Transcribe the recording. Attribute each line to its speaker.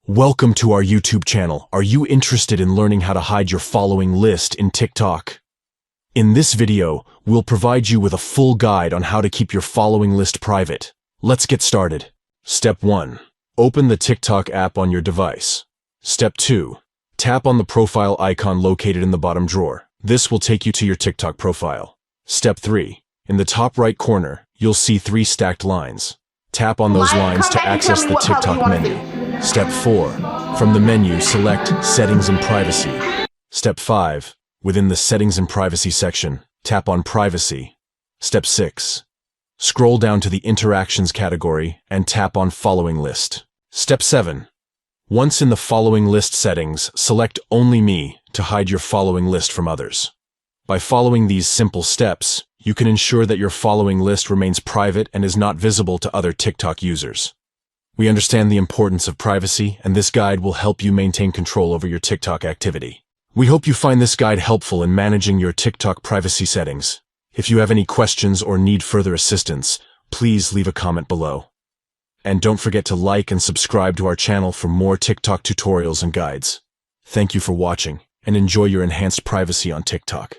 Speaker 1: Welcome to our YouTube channel. Are you interested in learning how to hide your following list in TikTok? In this video, we'll provide you with a full guide on how to keep your following list private. Let's get started. Step 1. Open the TikTok app on your device. Step 2. Tap on the profile icon located in the bottom drawer. This will take you to your TikTok profile. Step 3. In the top right corner, you'll see 3 stacked lines. Tap on those lines to access the TikTok menu. Step 4. From the menu, select Settings and Privacy. Step 5. Within the Settings and Privacy section, tap on Privacy. Step 6. Scroll down to the Interactions category and tap on Following List. Step 7. Once in the Following List settings, select Only Me to hide your following list from others. By following these simple steps, you can ensure that your following list remains private and is not visible to other TikTok users. We understand the importance of privacy, and this guide will help you maintain control over your TikTok activity. We hope you find this guide helpful in managing your TikTok privacy settings. If you have any questions or need further assistance, please leave a comment below. And don't forget to like and subscribe to our channel for more TikTok tutorials and guides. Thank you for watching, and enjoy your enhanced privacy on TikTok.